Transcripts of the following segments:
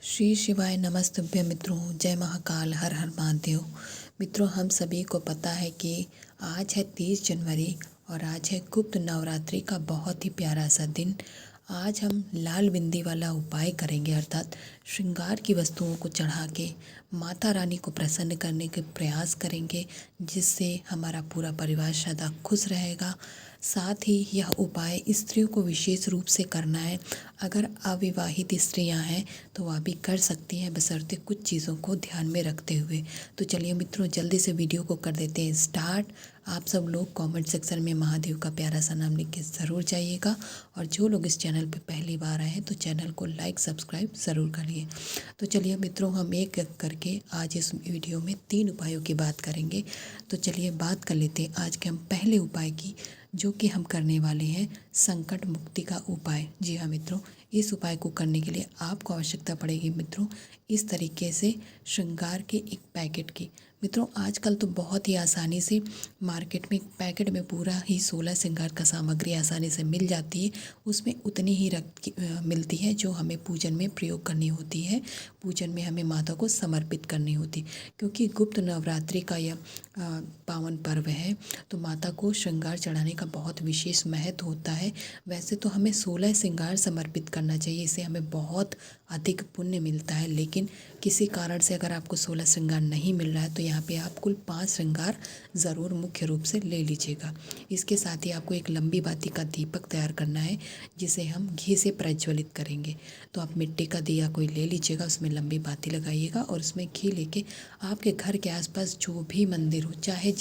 श्री शिवाय नमस्तुभ्य मित्रों। जय महाकाल, हर हर महादेव। मित्रों, हम सभी को पता है कि आज है 30 जनवरी और आज है गुप्त नवरात्रि का बहुत ही प्यारा सा दिन। आज हम लाल बिंदी वाला उपाय करेंगे, अर्थात श्रृंगार की वस्तुओं को चढ़ा के माता रानी को प्रसन्न करने के प्रयास करेंगे, जिससे हमारा पूरा परिवार सदा खुश रहेगा। साथ ही यह उपाय स्त्रियों को विशेष रूप से करना है। अगर अविवाहित स्त्रियां हैं तो वह भी कर सकती हैं, बशर्ते कुछ चीज़ों को ध्यान में रखते हुए। तो चलिए मित्रों, जल्दी से वीडियो को कर देते हैं स्टार्ट। आप सब लोग कमेंट सेक्शन में महादेव का प्यारा सा नाम लिख के ज़रूर जाइएगा, और जो लोग इस चैनल पे पहली बार आए हैं तो चैनल को लाइक सब्सक्राइब ज़रूर करिए। तो चलिए मित्रों, हम एक एक करके आज इस वीडियो में 3 उपायों की बात करेंगे। तो चलिए बात कर लेते हैं आज के हम पहले उपाय की, जो कि हम करने वाले हैं संकट मुक्ति का उपाय। जी हाँ मित्रों, इस उपाय को करने के लिए आपको आवश्यकता पड़ेगी मित्रों इस तरीके से श्रृंगार के एक पैकेट की। मित्रों, आजकल तो बहुत ही आसानी से मार्केट में पैकेट में पूरा ही 16 श्रृंगार का सामग्री आसानी से मिल जाती है। उसमें उतनी ही मिलती है जो हमें पूजन में प्रयोग करनी होती है, पूजन में हमें माता को समर्पित करनी होती। क्योंकि गुप्त नवरात्रि का यह पावन पर्व है, तो माता को श्रृंगार चढ़ाने का बहुत विशेष महत्व होता है। वैसे तो हमें 16 श्रृंगार समर्पित करना चाहिए, इससे हमें बहुत अधिक पुण्य मिलता है। लेकिन किसी कारण से अगर आपको 16 श्रृंगार नहीं मिल रहा है तो यहाँ पे आप कुल 5 श्रृंगार ज़रूर मुख्य रूप से ले लीजिएगा। इसके साथ ही आपको एक लंबी बाती का दीपक तैयार करना है, जिसे हम घी से प्रज्वलित करेंगे। तो आप मिट्टी का दिया कोई ले लीजिएगा, उसमें लंबी बाती लगाइएगा और उसमें घी लेके आपके घर के आसपास जो भी मंदिर हो, चाहे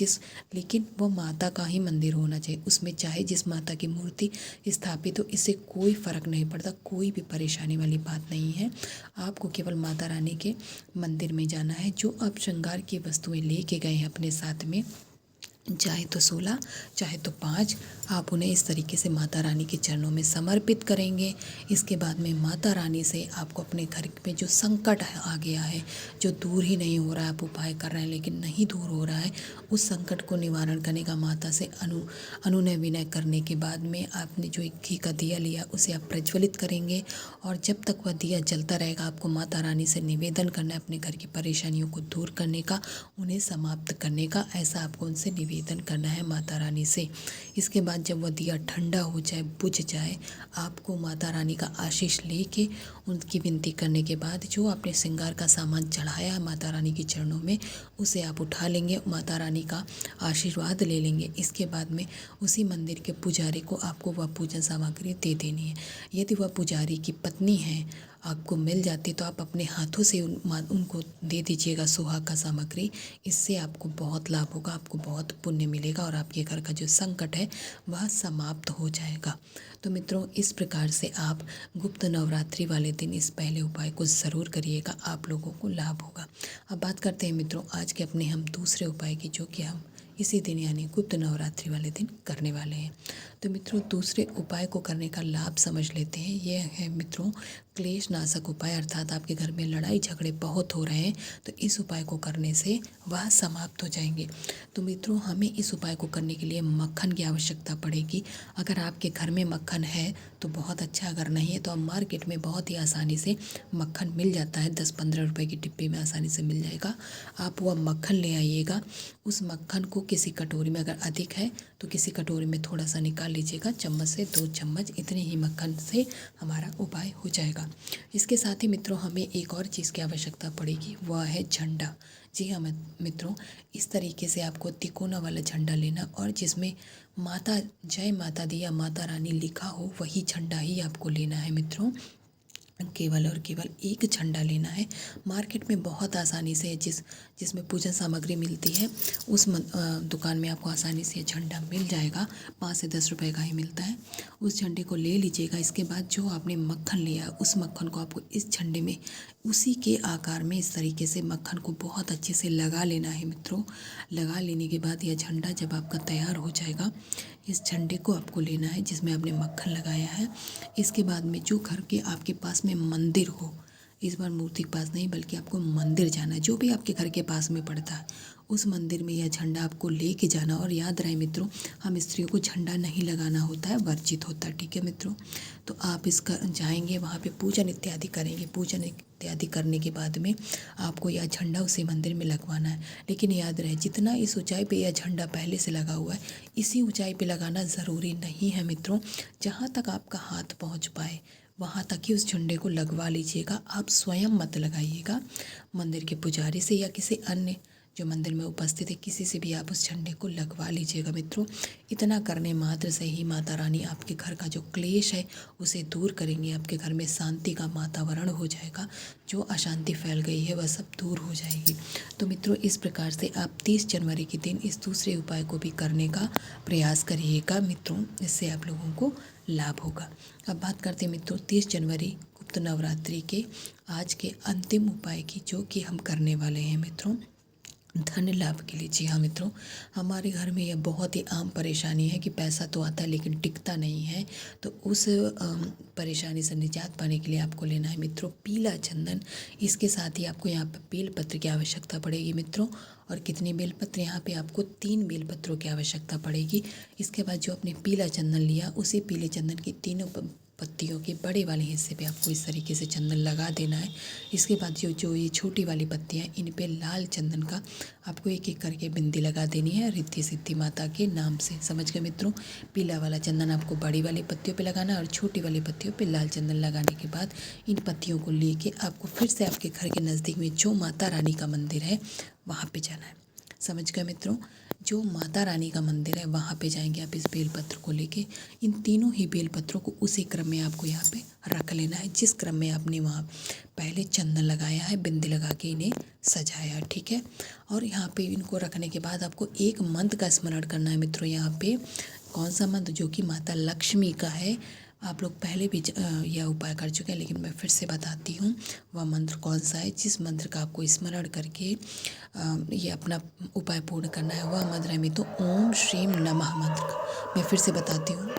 लेकिन वो माता का ही मंदिर होना चाहिए, उसमें चाहे जिस माता की मूर्ति स्थापित हो, इससे कोई फ़र्क नहीं पड़ता, कोई भी परेशानी वाली बात नहीं है। आपको केवल माता रानी के मंदिर में जाना है। जो आप श्रृंगार की वस्तुएं लेके गए हैं अपने साथ में, चाहे तो 16 चाहे तो 5, आप उन्हें इस तरीके से माता रानी के चरणों में समर्पित करेंगे। इसके बाद में माता रानी से आपको अपने घर में जो संकट आ गया है, जो दूर ही नहीं हो रहा है, आप उपाय कर रहे हैं लेकिन नहीं दूर हो रहा है, उस संकट को निवारण करने का माता से अनुनय विनय करने के बाद में आपने जो एक घी का दिया लिया उसे आप प्रज्वलित करेंगे। और जब तक वह दिया जलता रहेगा, आपको माता रानी से निवेदन करना है अपने घर की परेशानियों को दूर करने का, उन्हें समाप्त करने का। ऐसा आपको उनसे निवेदन करना है माता रानी से। इसके बाद जब वह दिया ठंडा हो जाए, बुझ जाए, आपको माता रानी का आशीष लेके उनकी विनती करने के बाद जो आपने श्रृंगार का सामान चढ़ाया है माता रानी के चरणों में, उसे आप उठा लेंगे, माता रानी का आशीर्वाद ले लेंगे। इसके बाद में उसी मंदिर के पुजारी को आपको वह पूजन सामग्री दे देनी है। यदि वह पुजारी की पत्नी है, आपको मिल जाती, तो आप अपने हाथों से उनको दे दीजिएगा सुहाग का सामग्री। इससे आपको बहुत लाभ होगा, आपको बहुत पुण्य मिलेगा और आपके घर का जो संकट है वह समाप्त हो जाएगा। तो मित्रों, इस प्रकार से आप गुप्त नवरात्रि वाले दिन इस पहले उपाय को ज़रूर करिएगा, आप लोगों को लाभ होगा। अब बात करते हैं मित्रों आज के अपने हम दूसरे उपाय की, जो कि हम इसी दिन यानी गुप्त नवरात्रि वाले दिन करने वाले हैं। तो मित्रों, दूसरे उपाय को करने का लाभ समझ लेते हैं। यह है मित्रों क्लेश नाशक उपाय, अर्थात आपके घर में लड़ाई झगड़े बहुत हो रहे हैं तो इस उपाय को करने से वह समाप्त हो जाएंगे। तो मित्रों, हमें इस उपाय को करने के लिए मक्खन की आवश्यकता पड़ेगी। अगर आपके घर में मक्खन है तो बहुत अच्छा, अगर नहीं है तो आप मार्केट में बहुत ही आसानी से मक्खन मिल जाता है, 10-15 रुपए की डिब्बे में आसानी से मिल जाएगा। आप वह मक्खन ले आइएगा। उस मक्खन को किसी कटोरी में, अगर अधिक है तो किसी कटोरी में थोड़ा सा निकाल लीजिएगा, चम्मच से 2 चम्मच, इतने ही मक्खन से हमारा उपाय हो जाएगा। इसके साथ ही मित्रों हमें एक और चीज़ की आवश्यकता पड़ेगी, वह है झंडा। जी हाँ मित्रों, इस तरीके से आपको तिकोना वाला झंडा लेना और जिसमें माता जय माता दी या माता रानी लिखा हो, वही झंडा ही आपको लेना है मित्रों। केवल और केवल एक झंडा लेना है। मार्केट में बहुत आसानी से जिसमें पूजन सामग्री मिलती है, उस दुकान में आपको आसानी से झंडा मिल जाएगा, 5 से 10 रुपए का ही मिलता है। उस झंडे को ले लीजिएगा। इसके बाद जो आपने मक्खन लिया, उस मक्खन को आपको इस झंडे में उसी के आकार में इस तरीके से मक्खन को बहुत अच्छे से लगा लेना है मित्रों। लगा लेने के बाद यह झंडा जब आपका तैयार हो जाएगा, इस झंडे को आपको लेना है जिसमें आपने मक्खन लगाया है। इसके बाद में जो घर के आपके पास में मंदिर हो, इस बार मूर्ति के पास नहीं बल्कि आपको मंदिर जाना है, जो भी आपके घर के पास में पड़ता है उस मंदिर में यह झंडा आपको लेके जाना। और याद रहे मित्रों, हम स्त्रियों को झंडा नहीं लगाना होता है, वर्जित होता है, ठीक है मित्रों। तो आप इसका जाएंगे, वहाँ पे पूजन इत्यादि करेंगे। पूजन इत्यादि करने के बाद में आपको यह झंडा उसी मंदिर में लगवाना है। लेकिन याद रहे, जितना इस ऊंचाई पे यह झंडा पहले से लगा हुआ है, इसी ऊंचाई पे लगाना ज़रूरी नहीं है मित्रों। जहाँ तक आपका हाथ पहुँच पाए वहाँ तक ही उस झंडे को लगवा लीजिएगा। आप स्वयं मत लगाइएगा, मंदिर के पुजारी से या किसी अन्य जो मंदिर में उपस्थित है किसी से भी आप उस झंडे को लगवा लीजिएगा मित्रों। इतना करने मात्र से ही माता रानी आपके घर का जो क्लेश है उसे दूर करेंगे। आपके घर में शांति का वातावरण हो जाएगा। जो अशांति फैल गई है वह सब दूर हो जाएगी। तो मित्रों, इस प्रकार से आप 30 जनवरी के दिन इस दूसरे उपाय को भी करने का प्रयास करिएगा मित्रों। इससे आप लोगों को लाभ होगा। अब बात करते हैं मित्रों 30 जनवरी गुप्त नवरात्रि के आज के अंतिम उपाय की, जो कि हम करने वाले हैं मित्रों धन लाभ के लिए। जी हाँ मित्रों, हमारे घर में यह बहुत ही आम परेशानी है कि पैसा तो आता है लेकिन टिकता नहीं है। तो उस परेशानी से निजात पाने के लिए आपको लेना है मित्रों पीला चंदन। इसके साथ ही आपको यहाँ पर बेलपत्र की आवश्यकता पड़ेगी मित्रों। और कितनी बेलपत्र? यहाँ पे आपको 3 बेलपत्रों की आवश्यकता पड़ेगी। इसके बाद जो आपने पीला चंदन लिया, उसी पीले चंदन की तीनों पत्तियों के बड़े वाले हिस्से पे आपको इस तरीके से चंदन लगा देना है। इसके बाद जो ये छोटी वाली पत्तियाँ, इन पे लाल चंदन का आपको एक एक करके बिंदी लगा देनी है रिद्धि सिद्धि माता के नाम से। समझ गए मित्रों? पीला वाला चंदन आपको बड़ी वाली पत्तियों पे लगाना है और छोटी वाली पत्तियों पे लाल चंदन लगाने के बाद इन पत्तियों को लेके आपको फिर से आपके घर के नज़दीक में जो माता रानी का मंदिर है वहाँ पे जाना है। समझ गए मित्रों? जो माता रानी का मंदिर है वहाँ पे जाएंगे आप इस बेलपत्र को लेके। इन तीनों ही बेलपत्रों को उसी क्रम में आपको यहाँ पे रख लेना है जिस क्रम में आपने वहाँ पहले चंदन लगाया है, बिंदी लगा के इन्हें सजाया है, ठीक है। और यहाँ पे इनको रखने के बाद आपको एक मंत्र का स्मरण करना है मित्रों। यहाँ पे कौन सा मंत्र? जो कि माता लक्ष्मी का है। आप लोग पहले भी यह उपाय कर चुके हैं लेकिन मैं फिर से बताती हूँ वह मंत्र कौन सा है। जिस मंत्र का आपको स्मरण करके ये अपना उपाय पूर्ण करना है वह मंत्र है मित्रों ओम श्रीम नमः मंत्र का। मैं फिर से बताती हूँ,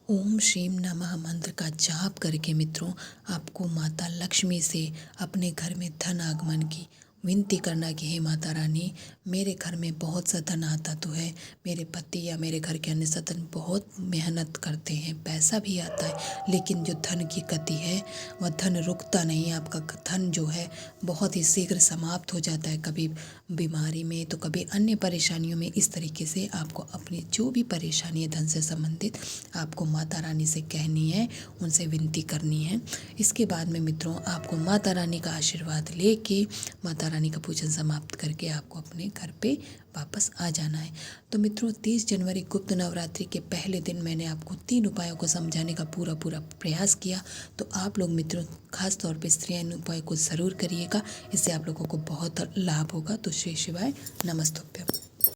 ओम श्रीम नमः मंत्र का जाप करके मित्रों आपको माता लक्ष्मी से अपने घर में धन आगमन की विनती करना कि हे माता रानी, मेरे घर में बहुत सा धन आता तो है, मेरे पति या मेरे घर के अन्य सदस्य बहुत मेहनत करते हैं, पैसा भी आता है, लेकिन जो धन की गति है वह धन रुकता नहीं। आपका धन जो है बहुत ही शीघ्र समाप्त हो जाता है, कभी बीमारी में तो कभी अन्य परेशानियों में। इस तरीके से आपको अपनी जो भी परेशानी है धन से संबंधित आपको माता रानी से कहनी है, उनसे विनती करनी है। इसके बाद में मित्रों आपको माता रानी का आशीर्वाद लेके माता रानी का पूजन समाप्त करके आपको अपने घर पे वापस आ जाना है। तो मित्रों 30 जनवरी गुप्त नवरात्रि के पहले दिन मैंने आपको 3 उपायों को समझाने का पूरा प्रयास किया। तो आप लोग मित्रों खास तौर पे स्त्रियां इन उपायों को ज़रूर करिएगा, इससे आप लोगों को बहुत लाभ होगा। तो श्री शिवाय नमस्तुभ्यम।